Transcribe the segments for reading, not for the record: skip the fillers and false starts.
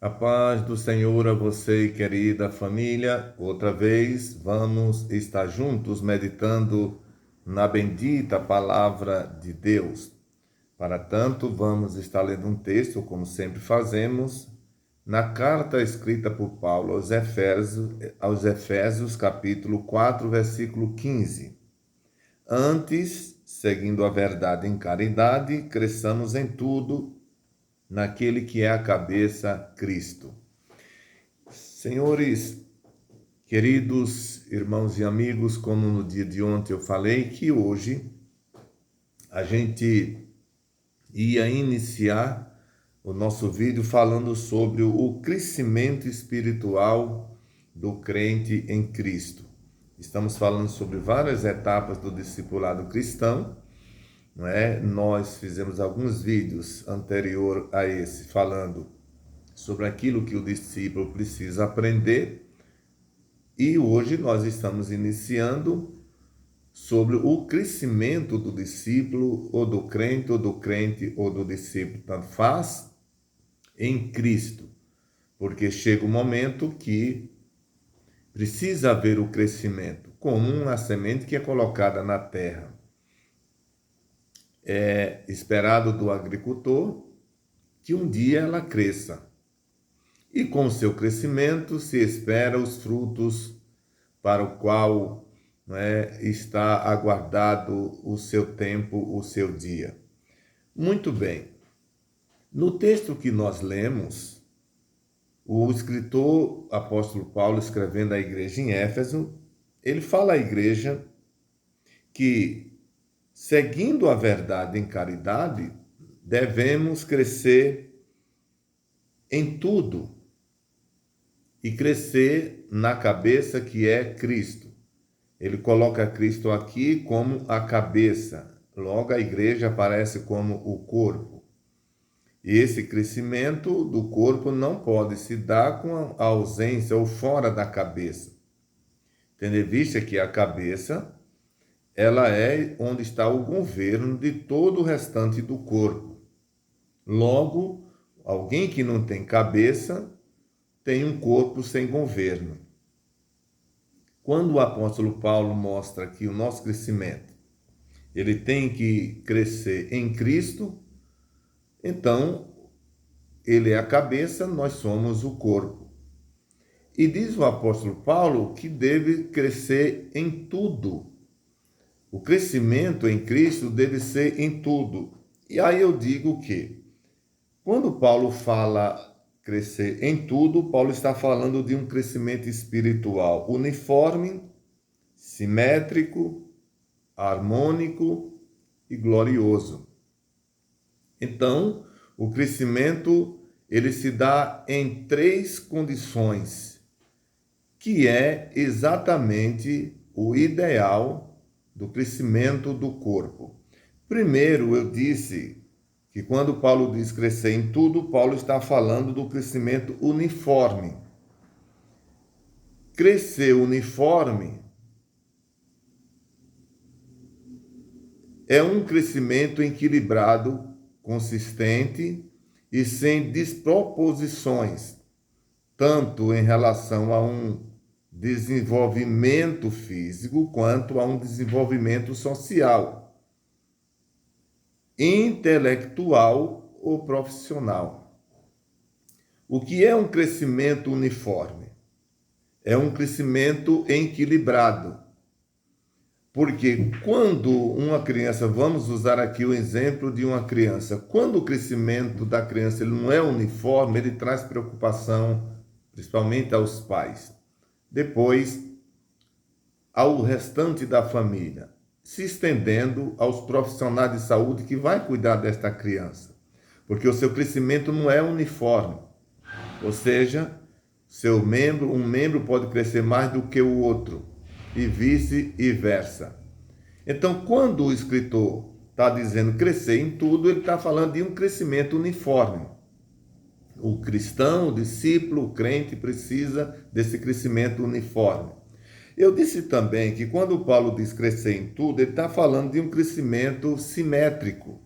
A paz do Senhor a você, querida família. Outra vez vamos estar juntos meditando na bendita palavra de Deus. Para tanto, vamos estar lendo um texto, como sempre fazemos, na carta escrita por Paulo aos Efésios, capítulo 4, versículo 15. Antes, seguindo a verdade em caridade, cresçamos em tudo naquele que é a cabeça, Cristo. Senhores, queridos irmãos e amigos, como no dia de ontem eu falei, que hoje a gente ia iniciar o nosso vídeo falando sobre o crescimento espiritual do crente em Cristo. Estamos falando sobre várias etapas do discipulado cristão, não é? Nós fizemos alguns vídeos anterior a esse falando sobre aquilo que o discípulo precisa aprender. E hoje nós estamos iniciando sobre o crescimento do discípulo, ou do crente, ou do discípulo, tanto faz, em Cristo. Porque chega um momento que precisa haver o crescimento, como uma semente que é colocada na terra. É esperado do agricultor que um dia ela cresça. E com o seu crescimento se espera os frutos para o qual está aguardado o seu tempo, o seu dia. Muito bem. No texto que nós lemos, o escritor apóstolo Paulo, escrevendo à igreja em Éfeso, ele fala à igreja que, seguindo a verdade em caridade, devemos crescer em tudo e crescer na cabeça que é Cristo. Ele coloca Cristo aqui como a cabeça, logo a igreja aparece como o corpo. E esse crescimento do corpo não pode se dar com a ausência ou fora da cabeça. Tendo em vista que a cabeça, ela é onde está o governo de todo o restante do corpo. Logo, alguém que não tem cabeça tem um corpo sem governo. Quando o apóstolo Paulo mostra que o nosso crescimento, ele tem que crescer em Cristo, então ele é a cabeça, nós somos o corpo. E diz o apóstolo Paulo que deve crescer em tudo. O crescimento em Cristo deve ser em tudo. E aí eu digo que, quando Paulo fala crescer em tudo, Paulo está falando de um crescimento espiritual uniforme, simétrico, harmônico e glorioso. Então, o crescimento ele se dá em três condições, que é exatamente o ideal do crescimento do corpo. Primeiro, eu disse que quando Paulo diz crescer em tudo, Paulo está falando do crescimento uniforme. Crescer uniforme é um crescimento equilibrado, consistente e sem desproposições, tanto em relação a um desenvolvimento físico quanto a um desenvolvimento social, intelectual ou profissional. O que é um crescimento uniforme? É um crescimento equilibrado. Porque quando uma criança, vamos usar aqui o exemplo de uma criança, quando o crescimento da criança ele não é uniforme, ele traz preocupação, principalmente aos pais. Depois, ao restante da família, se estendendo aos profissionais de saúde que vai cuidar desta criança. Porque o seu crescimento não é uniforme. Ou seja, um membro pode crescer mais do que o outro, e vice-versa. Então, quando o escritor está dizendo crescer em tudo, ele está falando de um crescimento uniforme. O cristão, o discípulo, o crente precisa desse crescimento uniforme. Eu disse também que quando Paulo diz crescer em tudo, ele está falando de um crescimento simétrico.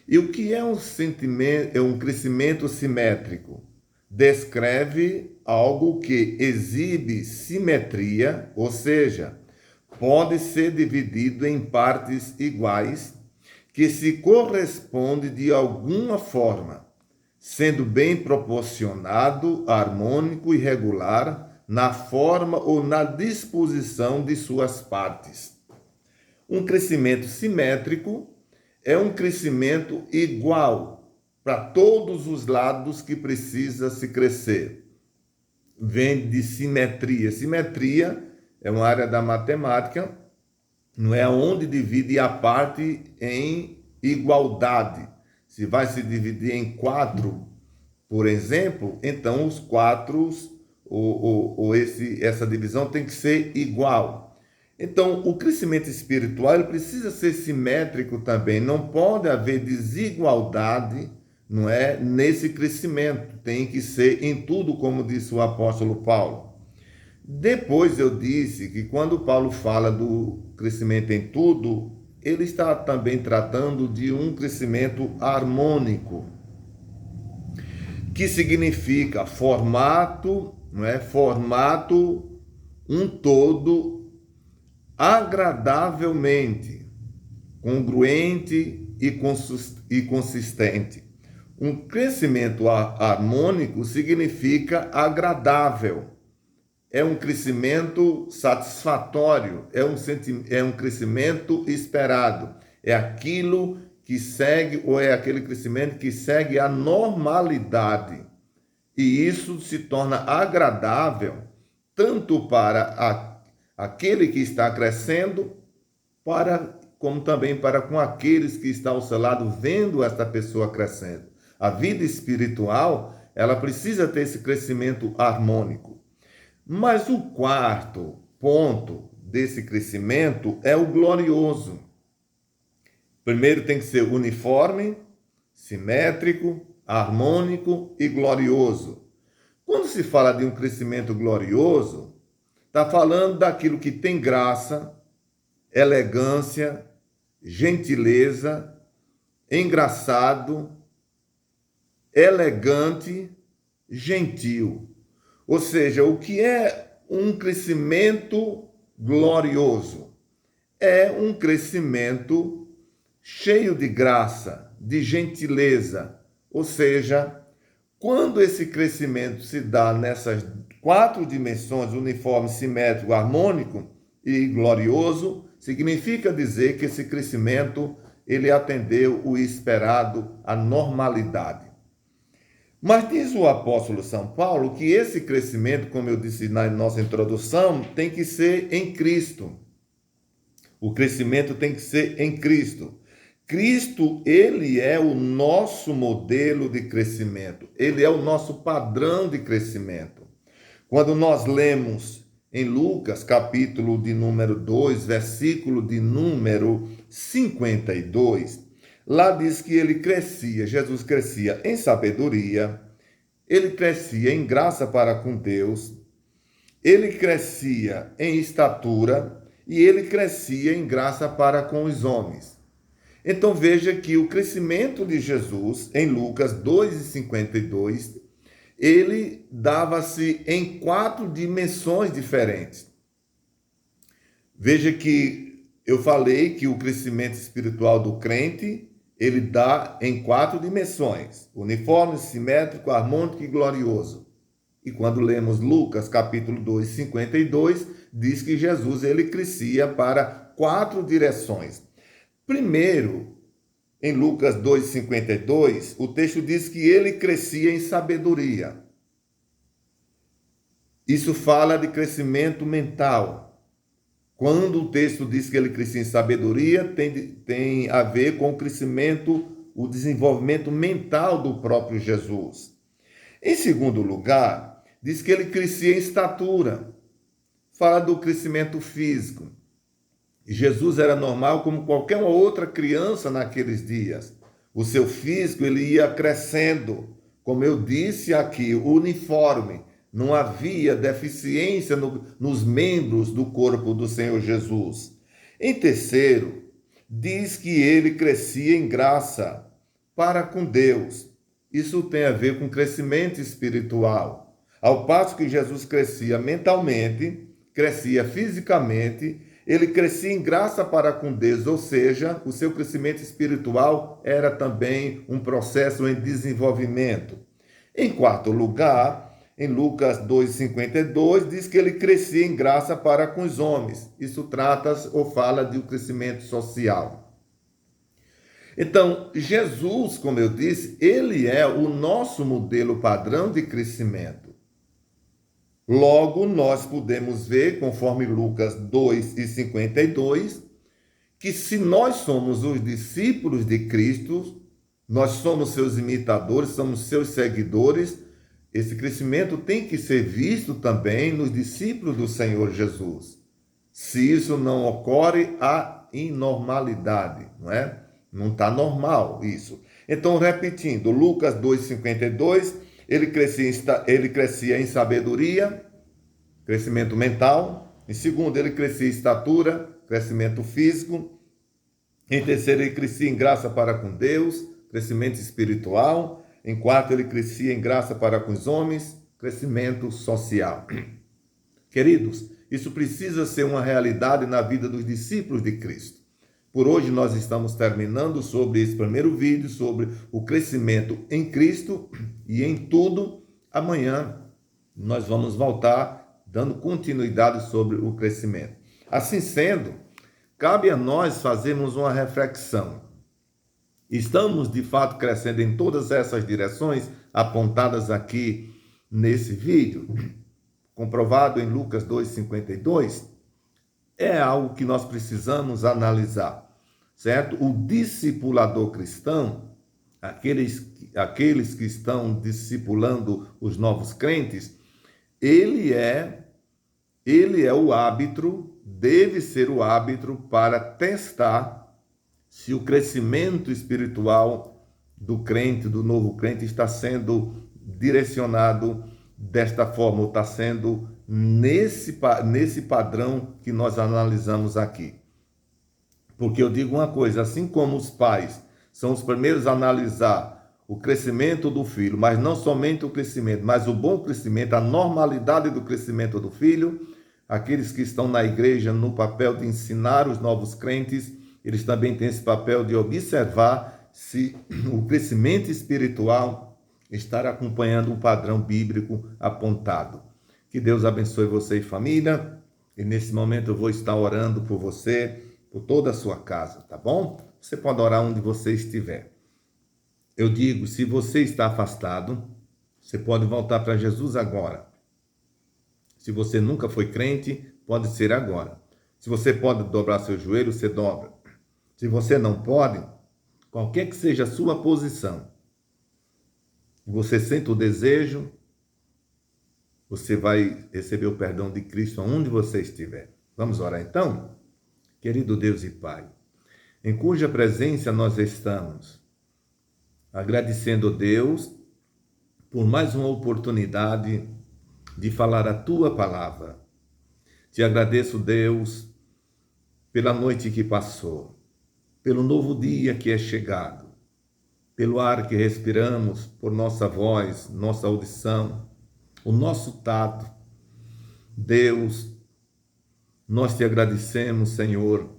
E o que é um crescimento simétrico? descreve algo que exibe simetria, ou seja, pode ser dividido em partes iguais, que se corresponde de alguma forma, sendo bem proporcionado, harmônico e regular na forma ou na disposição de suas partes. Um crescimento simétrico é um crescimento igual para todos os lados que precisa se crescer. Vem de simetria. Simetria é uma área da matemática, não é onde divide a parte em igualdade. Se vai se dividir em 4, por exemplo, então os 4, essa divisão tem que ser igual. Então, o crescimento espiritual ele precisa ser simétrico também. Não pode haver desigualdade, não é, nesse crescimento. Tem que ser em tudo, como disse o apóstolo Paulo. Depois eu disse que quando Paulo fala do crescimento em tudo, ele está também tratando de um crescimento harmônico, que significa formato, não é? Formato um todo agradavelmente, congruente e consistente. Um crescimento harmônico significa agradável. É um crescimento satisfatório, é um crescimento esperado. É aquilo que segue, ou é aquele crescimento que segue a normalidade. E isso se torna agradável tanto para aquele que está crescendo, como também para com aqueles que estão ao seu lado vendo esta pessoa crescendo. A vida espiritual, ela precisa ter esse crescimento harmônico. Mas o quarto ponto desse crescimento é o glorioso. Primeiro tem que ser uniforme, simétrico, harmônico e glorioso. Quando se fala de um crescimento glorioso, está falando daquilo que tem graça, elegância, gentileza, engraçado, elegante, gentil. Ou seja, o que é um crescimento glorioso? É um crescimento cheio de graça, de gentileza. Ou seja, quando esse crescimento se dá nessas 4 dimensões, uniforme, simétrico, harmônico e glorioso, significa dizer que esse crescimento ele atendeu o esperado, a normalidade. Mas diz o apóstolo São Paulo que esse crescimento, como eu disse na nossa introdução, tem que ser em Cristo. O crescimento tem que ser em Cristo. Cristo, ele é o nosso modelo de crescimento. Ele é o nosso padrão de crescimento. Quando nós lemos em Lucas, capítulo de número 2, versículo de número 52, lá diz que ele crescia, Jesus crescia em sabedoria, ele crescia em graça para com Deus, ele crescia em estatura e ele crescia em graça para com os homens. Então veja que o crescimento de Jesus, em Lucas 2,52, ele dava-se em 4 dimensões diferentes. Veja que eu falei que o crescimento espiritual do crente ele dá em 4 dimensões: uniforme, simétrico, harmônico e glorioso. E quando lemos Lucas, capítulo 2, 52, diz que Jesus ele crescia para 4 direções. Primeiro, em Lucas 2, 52, o texto diz que ele crescia em sabedoria. Isso fala de crescimento mental. Quando o texto diz que ele crescia em sabedoria, tem a ver com o crescimento, o desenvolvimento mental do próprio Jesus. Em segundo lugar, diz que ele crescia em estatura. Fala do crescimento físico. Jesus era normal como qualquer outra criança naqueles dias. O seu físico ele ia crescendo. Como eu disse aqui, uniforme. Não havia deficiência nos membros do corpo do Senhor Jesus. Em terceiro, diz que ele crescia em graça para com Deus. Isso tem a ver com crescimento espiritual. Ao passo que Jesus crescia mentalmente, crescia fisicamente, ele crescia em graça para com Deus, ou seja, o seu crescimento espiritual era também um processo em desenvolvimento. Em quarto lugar, em Lucas 2,52, diz que ele crescia em graça para com os homens. Isso trata ou fala de um crescimento social. Então, Jesus, como eu disse, ele é o nosso modelo padrão de crescimento. Logo, nós podemos ver, conforme Lucas 2,52, que se nós somos os discípulos de Cristo, nós somos seus imitadores, somos seus seguidores, esse crescimento tem que ser visto também nos discípulos do Senhor Jesus. Se isso não ocorre, há inormalidade, não é? Não está normal isso. Então, repetindo, Lucas 2,52, ele crescia em sabedoria, crescimento mental. Em segundo, ele crescia em estatura, crescimento físico. Em terceiro, ele crescia em graça para com Deus, crescimento espiritual. Em quarto, ele crescia em graça para com os homens, crescimento social. Queridos, isso precisa ser uma realidade na vida dos discípulos de Cristo. Por hoje nós estamos terminando sobre esse primeiro vídeo, sobre o crescimento em Cristo e em tudo. Amanhã nós vamos voltar dando continuidade sobre o crescimento. Assim sendo, cabe a nós fazermos uma reflexão. Estamos de fato crescendo em todas essas direções apontadas aqui nesse vídeo, comprovado em Lucas 2,52? É algo que nós precisamos analisar, certo? O discipulador cristão, aqueles que estão discipulando os novos crentes, ele é o árbitro, deve ser o árbitro para testar se o crescimento espiritual do crente, do novo crente, está sendo direcionado desta forma, ou está sendo nesse padrão que nós analisamos aqui. Porque eu digo uma coisa, assim como os pais são os primeiros a analisar o crescimento do filho, mas não somente o crescimento, mas o bom crescimento, a normalidade do crescimento do filho, aqueles que estão na igreja no papel de ensinar os novos crentes, eles também têm esse papel de observar se o crescimento espiritual está acompanhando o padrão bíblico apontado. Que Deus abençoe você e família. E nesse momento eu vou estar orando por você, por toda a sua casa, tá bom? Você pode orar onde você estiver. Eu digo, se você está afastado, você pode voltar para Jesus agora. Se você nunca foi crente, pode ser agora. Se você pode dobrar seu joelho, você dobra. Se você não pode, qualquer que seja a sua posição, você sente o desejo, você vai receber o perdão de Cristo onde você estiver. Vamos orar então? Querido Deus e Pai, em cuja presença nós estamos, agradecendo a Deus por mais uma oportunidade de falar a Tua palavra. Te agradeço, Deus, pela noite que passou, pelo novo dia que é chegado, pelo ar que respiramos, por nossa voz, nossa audição, o nosso tato. Deus, nós te agradecemos, Senhor,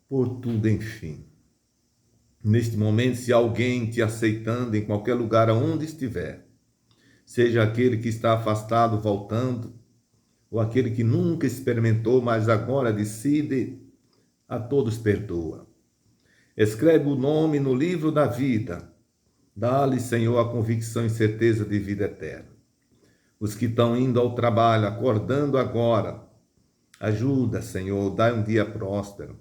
por tudo, enfim. Neste momento, se alguém te aceitando em qualquer lugar aonde estiver, seja aquele que está afastado voltando, ou aquele que nunca experimentou, mas agora decide, a todos perdoa. Escreve o nome no livro da vida. Dá-lhe, Senhor, a convicção e certeza de vida eterna. Os que estão indo ao trabalho, acordando agora, ajuda, Senhor, dá um dia próspero.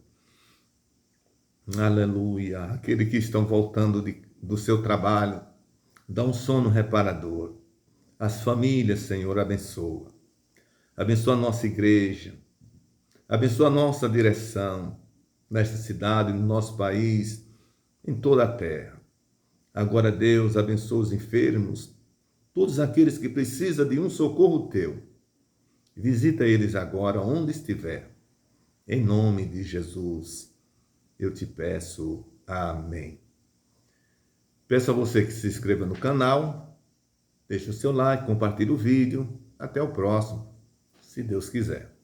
Aleluia. Aqueles que estão voltando do seu trabalho, dá um sono reparador. As famílias, Senhor, abençoa. Abençoa a nossa igreja. Abençoa a nossa direção nesta cidade, no nosso país, em toda a terra. Agora, Deus, abençoa os enfermos, todos aqueles que precisam de um socorro teu. Visita eles agora, onde estiver. Em nome de Jesus, eu te peço. Amém. Peço a você que se inscreva no canal, deixe o seu like, compartilhe o vídeo. Até o próximo, se Deus quiser.